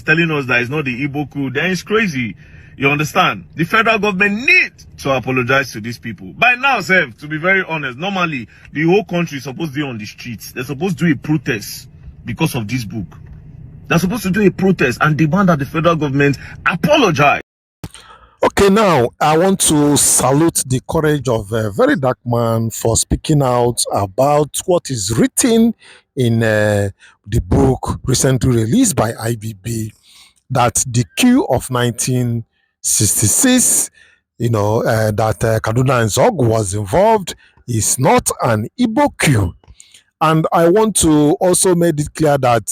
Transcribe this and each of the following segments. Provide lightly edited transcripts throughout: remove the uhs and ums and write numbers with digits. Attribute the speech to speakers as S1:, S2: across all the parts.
S1: telling us that it's not the Igbo coup, then it's crazy. You understand? The federal government needs to apologize to these people. By now, Seth, to be very honest, normally, the whole country is supposed to be on the streets. They're supposed to do a protest because of this book. They're supposed to do a protest and demand that the federal government apologize.
S2: Okay, now I want to salute the courage of a very dark man for speaking out about what is written in the book recently released by IBB, that the coup of 1966, that Kaduna and Zog was involved, is not an Igbo coup. And I want to also make it clear that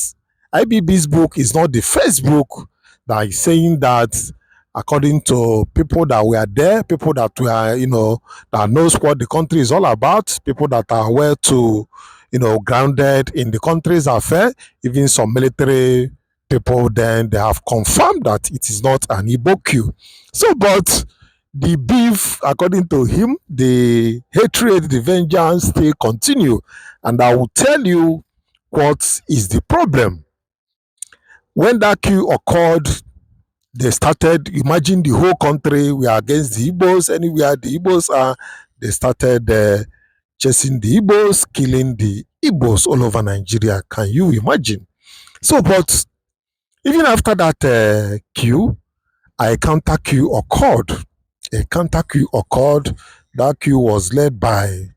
S2: IBB's book is not the first book that is saying that, according to people that were there, people that were, that knows what the country is all about, people that are well to, grounded in the country's affair, even some military people, then they have confirmed that it is not an Igbo coup. So, but the beef, according to him, the hatred, the vengeance, still continue. And I will tell you what is the problem. When that coup occurred, they started, imagine the whole country, we are against the Igbos, anywhere the Igbos are, they started chasing the Igbos, killing the Igbos all over Nigeria. Can you imagine? So, but even after that coup, a counter coup occurred. A counter coup occurred. That coup was led by,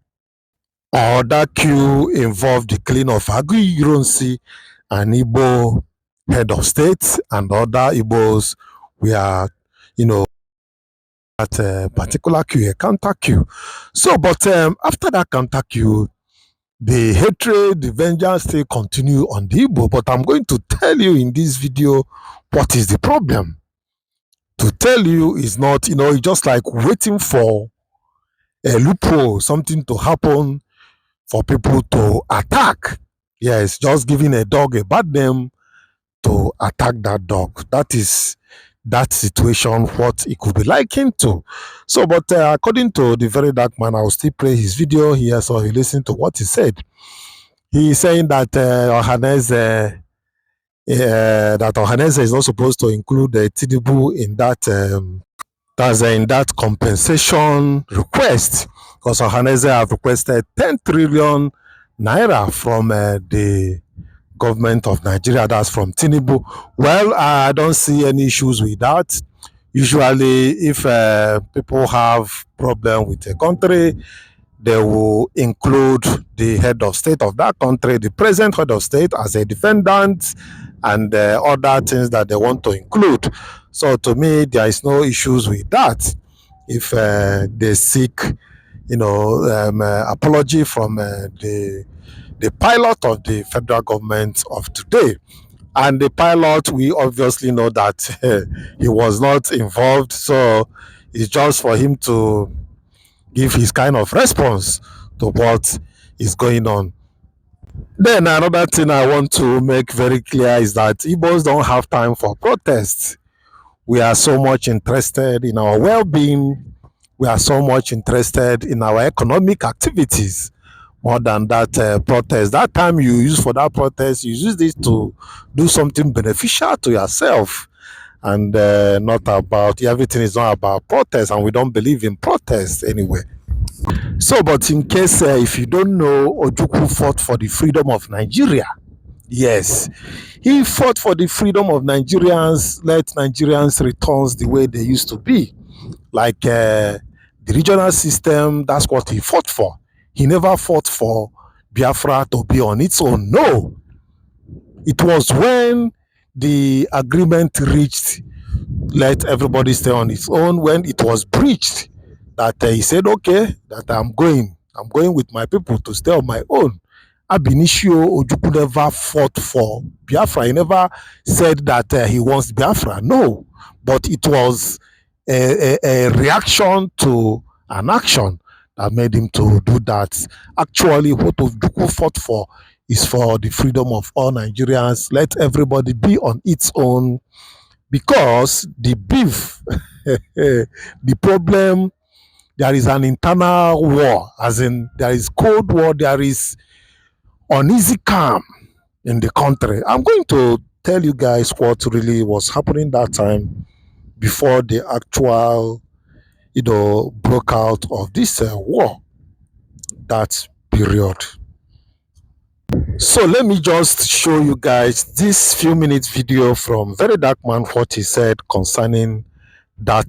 S2: or that coup involved the killing of Agui an Igbo head of state, and other Igbos were, at a particular coup, a counter coup. So, but after that counter coup, the hatred, the vengeance still continue on the Igbo. But I'm going to tell you in this video what is the problem. To tell you is not, it's just like waiting for a loophole, something to happen for people to attack. Yes, just giving a dog a bad name to attack that dog. That is that situation, what it could be likened to. So, but according to the very dark man, I will still play his video here so you listen to what he said. He is saying that Ohaneze is not supposed to include Tinubu in that in that compensation request, because Ohaneze have requested 10 trillion naira from the government of Nigeria, that's from Tinubu. Well, I don't see any issues with that. Usually, if people have problem with a country, they will include the head of state of that country, the present head of state, as a defendant, and other things that they want to include. So to me, there is no issues with that. If they seek, apology from the pilot of the federal government of today. And the pilot, we obviously know that he was not involved. So it's just for him to give his kind of response to what is going on. Then another thing I want to make very clear is that Igbos don't have time for protests. We are so much interested in our well-being. We are so much interested in our economic activities more than that protest. That time you use for that protest, you use this to do something beneficial to yourself, and not about, everything is not about protest, and we don't believe in protest anyway. So, but in case if you don't know, Ojukwu fought for the freedom of Nigeria. Yes, he fought for the freedom of Nigerians, let Nigerians return the way they used to be. Like the regional system, that's what he fought for. He never fought for Biafra to be on its own. No. It was when the agreement reached, let everybody stay on its own, when it was breached, that he said, okay, that I'm going with my people to stay on my own. Ab initio, Ojukwu never fought for Biafra. He never said that he wants Biafra. No, but it was a reaction to an action that made him to do that. Actually, what Ojukwu fought for is for the freedom of all Nigerians. Let everybody be on its own, because the beef, the problem, there is an internal war, as in there is cold war, there is uneasy calm in the country. I'm going to tell you guys what really was happening that time before the actual, broke out of this war, that period. So let me just show you guys this few minutes video from Very Dark Man, what he said concerning that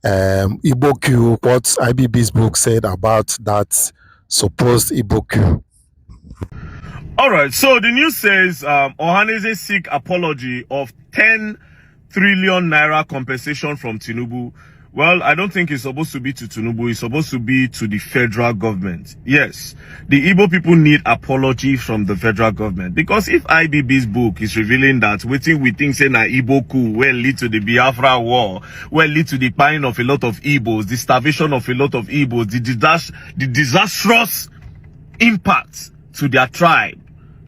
S2: Igbo coup, what IBB's book said about that supposed Igbo coup.
S1: All right, so the news says Ohaneze seek apology of 10 trillion naira compensation from Tinubu. Well, I don't think it's supposed to be to Tinubu. It's supposed to be to the federal government. Yes, the Igbo people need apology from the federal government. Because if IBB's book is revealing that waiting we think say na Igbo coup will lead to the Biafra war, will lead to the dying of a lot of Igbos, the starvation of a lot of Igbos, the disastrous impact to their tribe.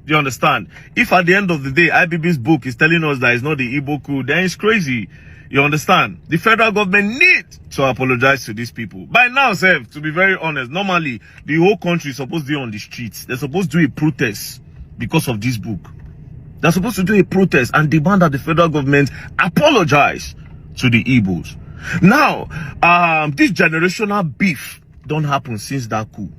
S1: Do you understand? If at the end of the day, IBB's book is telling us that it's not the Igbo coup, then it's crazy. You understand? The federal government needs to apologize to these people. By now, sir, to be very honest, normally, the whole country is supposed to be on the streets. They're supposed to do a protest because of this book. They're supposed to do a protest and demand that the federal government apologize to the Igbos. Now, this generational beef don't happen since that coup.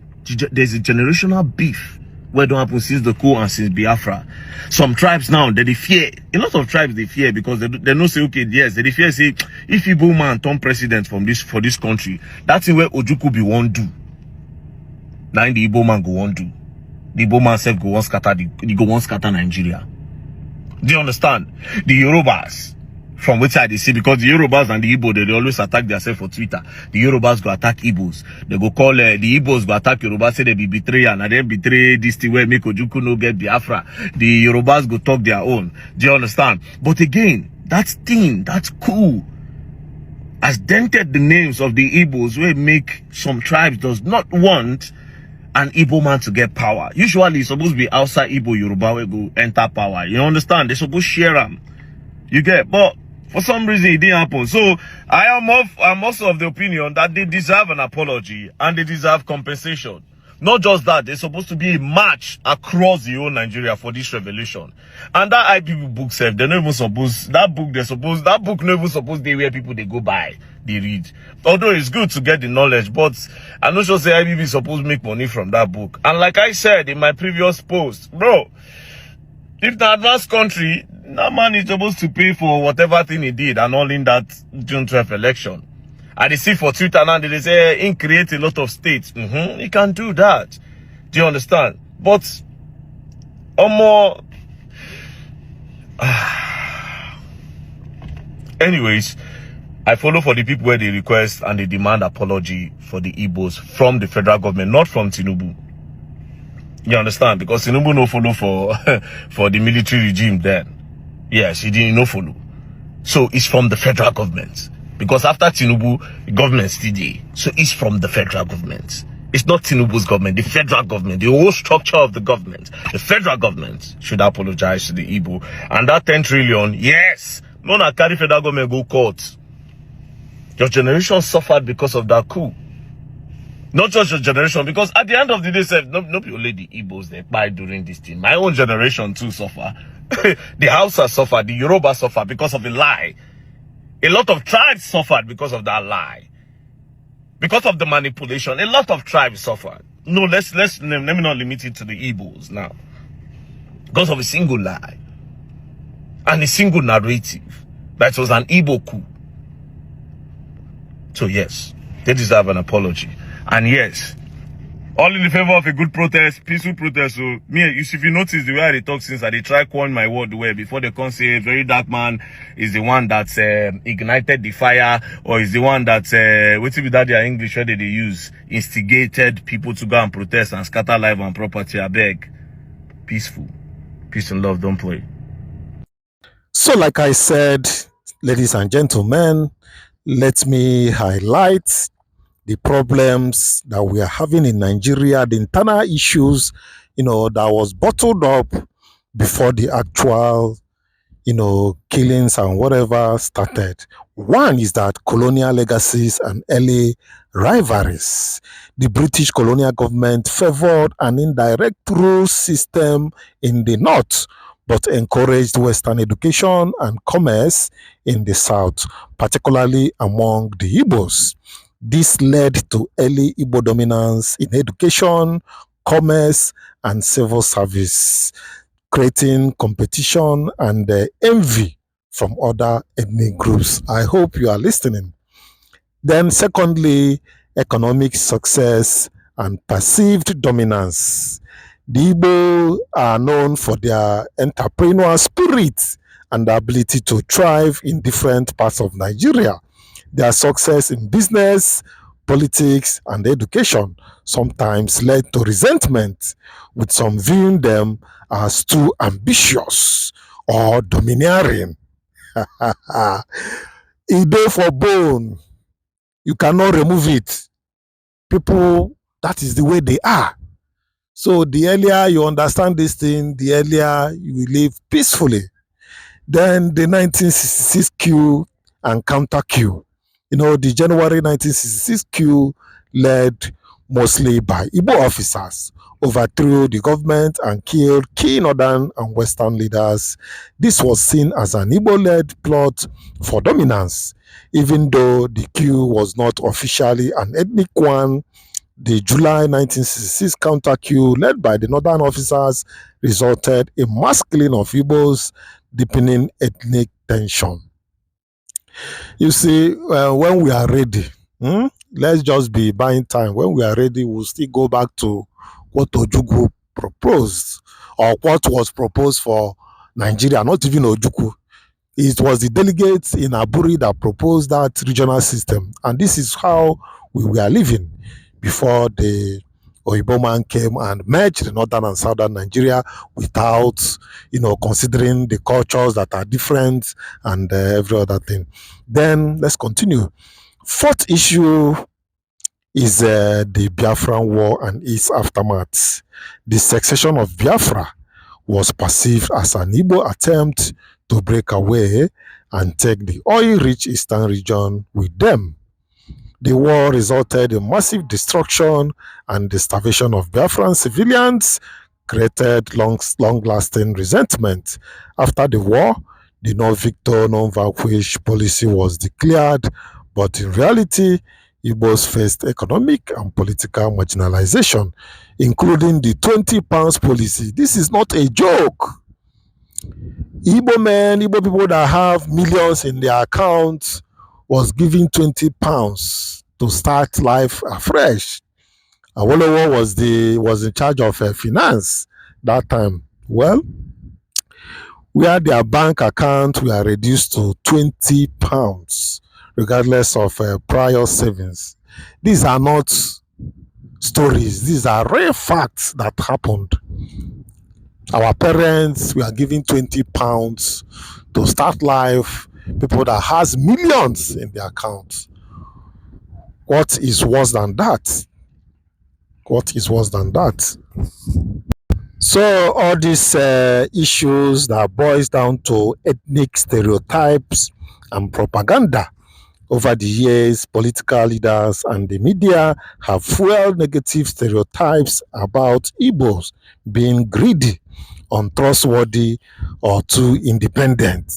S1: There's a generational beef where don't happen since the coup and since Biafra. Some tribes now, they fear. A lot of tribes, they fear because they don't say, okay, yes, they fear, say, if Igbo man turn president for this country, that's where Ojuku be won't do. Now the Igbo man go won't do. The Igbo man self go one scatter Nigeria. Do you understand? The Yorubas, from which side they see, because the Yorubas and the Igbo, they always attack themselves for Twitter. The Yorubas go attack Igbos. They go call, the Igbos go attack Yorubas, say they be betrayal, and then betray this thing where make Ojuku no get Biafra. The Yorubas go talk their own. Do you understand? But again, that thing, that coup, has dented the names of the Igbos where make some tribes does not want an Igbo man to get power. Usually it's supposed to be outside Igbo Yoruba where go enter power. You understand? They're supposed to share them. You get, but for some reason, it didn't happen. So, I'm also of the opinion that they deserve an apology and they deserve compensation. Not just that, there's supposed to be a march across the whole Nigeria for this revolution. And that IPP book said, they're not even supposed, that book not even supposed to be where people they go buy, they read. Although it's good to get the knowledge, but I'm not sure say IPP is supposed to make money from that book. And like I said in my previous post, bro, if the advanced country, that man is supposed to pay for whatever thing he did and all in that June 12th election. And they see for Twitter now, they say, he create a lot of states. He can do that. Do you understand? But, more. Anyways, I follow for the people where they request and they demand apology for the Igbos from the federal government, not from Tinubu. You understand? Because Tinubu no follow for the military regime then. Yes, he didn't no follow. So it's from the federal government. Because after Tinubu, the government still there. So it's from the federal government. It's not Tinubu's government, the federal government, the whole structure of the government. The federal government should apologize to the Igbo. And that 10 trillion, yes, no na carry federal government go court. Your generation suffered because of that coup. Not just your generation, because at the end of the day, not only the Igbos they buy during this thing. My own generation too suffer. The Hausa suffered, the Yoruba suffered because of the lie. A lot of tribes suffered because of that lie. Because of the manipulation, a lot of tribes suffered. No, let me not limit it to the Igbos now. Because of a single lie. And a single narrative. That was an Igbo coup. So yes, they deserve an apology. And yes, all in the favor of a good protest, peaceful protest. So me, if you notice the way I talk since I try coin my word way before they come say Very Dark Man is the one that ignited the fire, or is the one that what's it that their English where they use instigated people to go and protest and scatter life and property. I beg, peaceful, peace and love, don't play.
S2: So like I said, ladies and gentlemen, let me highlight the problems that we are having in Nigeria, the internal issues, that was bottled up before the actual, killings and whatever started. One is that colonial legacies and early rivalries. The British colonial government favored an indirect rule system in the north, but encouraged Western education and commerce in the South, particularly among the Igbos. This led to early Igbo dominance in education, commerce, and civil service, creating competition and envy from other ethnic groups. I hope you are listening. Then, secondly, economic success and perceived dominance. The Igbo are known for their entrepreneurial spirit and ability to thrive in different parts of Nigeria. Their success in business, politics, and education sometimes led to resentment, with some viewing them as too ambitious or domineering. E dey for bone. You cannot remove it. People, that is the way they are. So the earlier you understand this thing, the earlier you will live peacefully. Then the 1966 coup and counter coup. The January 1966 coup, led mostly by Igbo officers, overthrew the government and killed key northern and western leaders. This was seen as an Igbo-led plot for dominance, even though the coup was not officially an ethnic one. The July 1966 counter coup, led by the northern officers, resulted in mass killing of Igbos, deepening ethnic tension. You see, when we are ready, let's just be buying time. When we are ready, we'll still go back to what Ojukwu proposed, or what was proposed for Nigeria, not even Ojukwu. It was the delegates in Aburi that proposed that regional system. And this is how we were living before the Oyibo man came and merged the northern and southern Nigeria without, considering the cultures that are different and every other thing. Then let's continue. Fourth issue is the Biafran War and its aftermath. The succession of Biafra was perceived as an Igbo attempt to break away and take the oil-rich eastern region with them. The war resulted in massive destruction and the starvation of Biafran civilians, created long-lasting resentment. After the war, the no-victor, non-vanquished policy was declared, but in reality, Igbos faced economic and political marginalization, including the 20 pounds policy. This is not a joke. Igbo people that have millions in their accounts was given 20 pounds to start life afresh. Awolowo was in charge of finance that time. Well, where their bank account were reduced to 20 pounds, regardless of prior savings. These are not stories. These are real facts that happened. Our parents were given 20 pounds to start life. People that has millions in their accounts. What is worse than that? What is worse than that? So all these issues that boils down to ethnic stereotypes and propaganda over the years, political leaders and the media have fueled negative stereotypes about Igbos being greedy, untrustworthy, or too independent.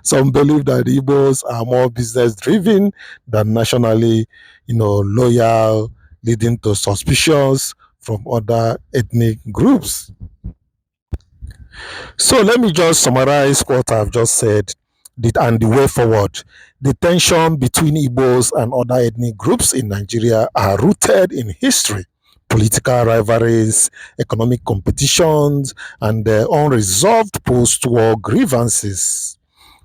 S2: Some believe that Igbos are more business-driven than nationally, loyal, leading to suspicions from other ethnic groups. So let me just summarize what I've just said and the way forward. The tension between Igbos and other ethnic groups in Nigeria are rooted in history, political rivalries, economic competitions, and unresolved post-war grievances.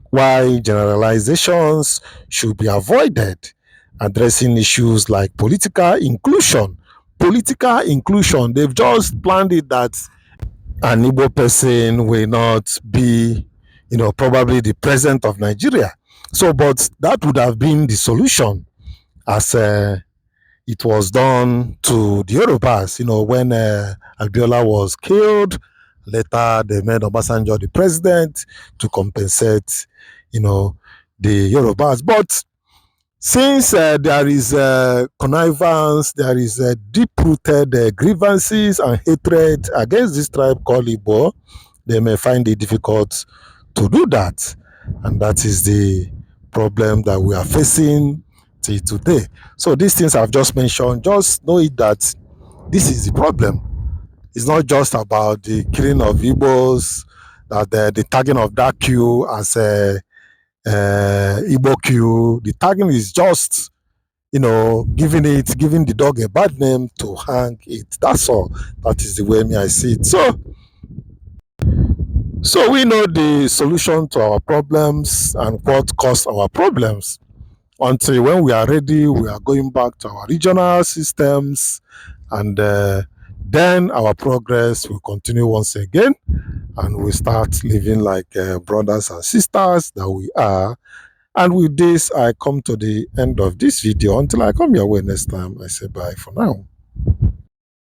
S2: While generalizations should be avoided, addressing issues like political inclusion, they've just planned it that an Igbo person will not be, probably the president of Nigeria. So, but that would have been the solution as it was done to the Yorubas, when Abiola was killed. Later, they made Obasanjo the president to compensate, the Yorubas. But Since there is connivance, there is deep-rooted grievances and hatred against this tribe called Igbo, they may find it difficult to do that. And that is the problem that we are facing till today. So these things I've just mentioned, just know it that this is the problem. It's not just about the killing of Igbos, that the tagging of that queue as a Igbo queue. The tagging is just, giving the dog a bad name to hang it. That's all. That is the way me I see it. So we know the solution to our problems and what caused our problems. Until when we are ready, we are going back to our regional systems, and then our progress will continue once again, and we start living like brothers and sisters that we are. And with this, I come to the end of this video. Until I come your way next time, I say bye for now.